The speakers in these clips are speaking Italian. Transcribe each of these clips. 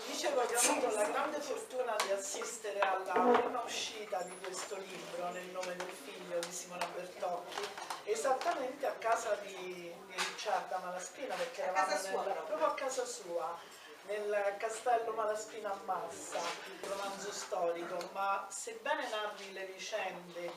Dicevo che ho avuto la grande fortuna di assistere alla prima uscita di questo libro, Nel nome del figlio, di Simona Bertocchi, esattamente a casa di Ricciarda Malaspina, perché eravamo proprio a casa sua, nel castello Malaspina a Massa, un romanzo storico, ma sebbene narri le vicende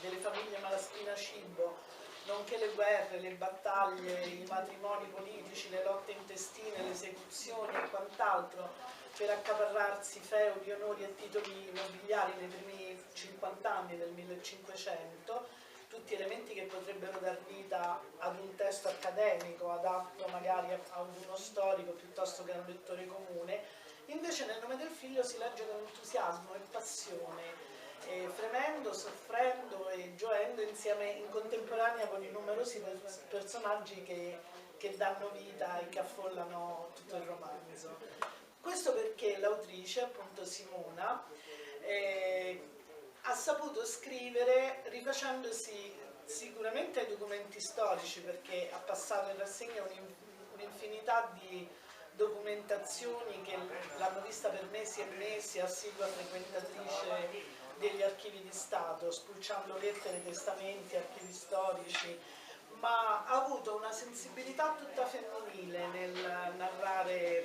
delle famiglie Malaspina Cibo, nonché le guerre, le battaglie, i matrimoni politici, le lotte intestine, le esecuzioni e quant'altro per accaparrarsi feudi, onori e titoli nobiliari nei primi 50 anni del 1500, tutti elementi che potrebbero dar vita ad un testo accademico, adatto magari a uno storico piuttosto che a un lettore comune. Invece Nel nome del figlio si legge con entusiasmo e passione, fremendo, soffrendo e gioendo insieme in contemporanea con i numerosi personaggi che danno vita e che affollano tutto il romanzo. Questo perché l'autrice, appunto Simona, ha saputo scrivere rifacendosi sicuramente ai documenti storici, perché ha passato in rassegna un'infinità di documentazioni che l'hanno vista per mesi e mesi, assidua frequentatrice degli archivi di Stato, spulciando lettere, testamenti, archivi storici, ma ha avuto una sensibilità tutta femminile nel narrare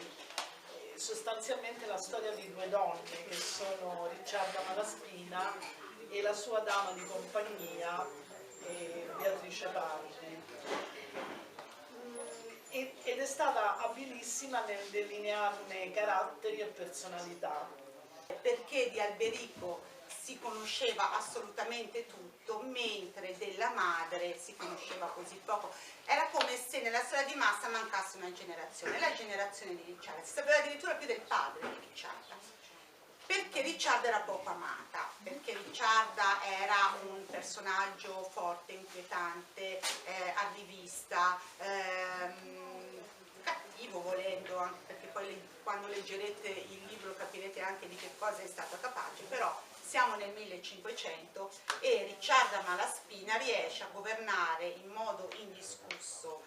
sostanzialmente la storia di due donne, che sono Ricciarda Malaspina e la sua dama di compagnia, Beatrice Parri. Ed è stata abilissima nel delinearne caratteri e personalità. Perché di Alberico si conosceva assolutamente tutto, mentre della madre si conosceva così poco. Era come se nella storia di Massa mancasse una generazione, la generazione di Ricciarda. Si sapeva addirittura più del padre di Ricciarda, perché Ricciarda era poco amata, perché Ricciarda era un personaggio forte, inquietante, arrivista, cattivo volendo, anche perché poi quando leggerete il libro capirete anche di che cosa è stato capace, però siamo nel 1500 e Ricciarda Malaspina riesce a governare in modo indiscusso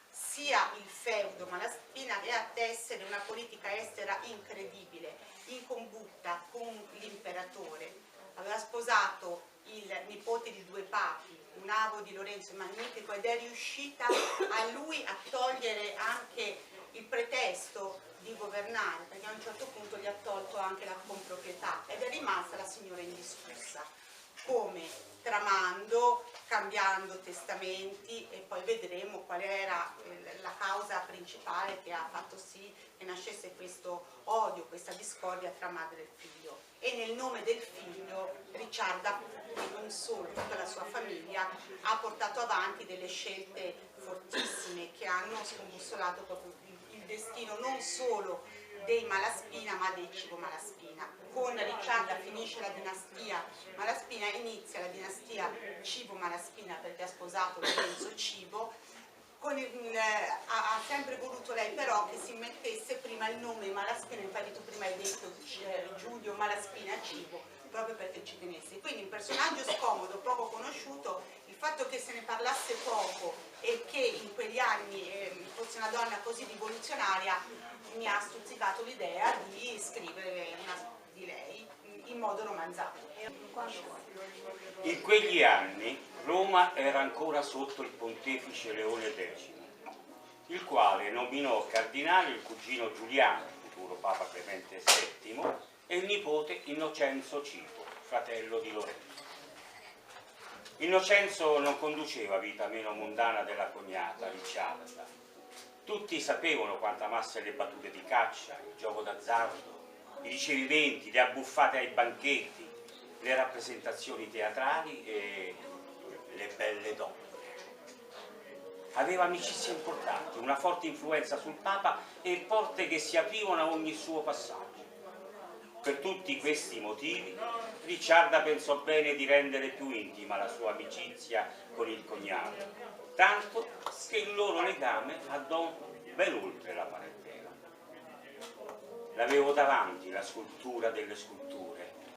sia il feudo Malaspina e a tessere una politica estera incredibile, in combutta con l'imperatore. Aveva sposato il nipote di due papi, un avo di Lorenzo il Magnifico, ed è riuscita a lui a togliere anche il pretesto di governare, perché a un certo punto gli ha tolto anche la comproprietà ed è rimasta la signora indiscussa, come tramando, cambiando testamenti, e poi vedremo qual era la causa principale che ha fatto sì che nascesse questo odio, questa discordia tra madre e figlio. E nel nome del figlio Ricciarda, e non solo, tutta la sua famiglia, ha portato avanti delle scelte fortissime che hanno scombussolato proprio il destino non solo dei Malaspina ma dei Cibo Malaspina. Con Ricciarda finisce la dinastia Malaspina, inizia la dinastia Cibo Malaspina perché ha sposato Lorenzo Cibo. Ha sempre voluto lei però che si mettesse prima il nome Malaspina, infatti tu prima hai detto Giulio Malaspina Cibo, proprio perché ci tenesse. Quindi un personaggio scomodo, poco conosciuto, il fatto che se ne parlasse poco e che in quegli anni fosse una donna così rivoluzionaria mi ha stuzzicato l'idea di scrivere di lei in modo romanzato. In quegli anni Roma era ancora sotto il pontefice Leone X, il quale nominò cardinale il cugino Giuliano, futuro Papa Clemente VII, e il nipote Innocenzo Cibo, fratello di Lorenzo. Innocenzo non conduceva vita meno mondana della cognata Ricciarda. Tutti sapevano quanto amasse le battute di caccia, il gioco d'azzardo, i ricevimenti, le abbuffate ai banchetti, le rappresentazioni teatrali e le belle donne. Aveva amicizie importanti, una forte influenza sul Papa e porte che si aprivano a ogni suo passaggio. Per tutti questi motivi, Ricciarda pensò bene di rendere più intima la sua amicizia con il cognato, tanto che il loro legame andò ben oltre la parentela. L'avevo davanti la scultura delle sculture,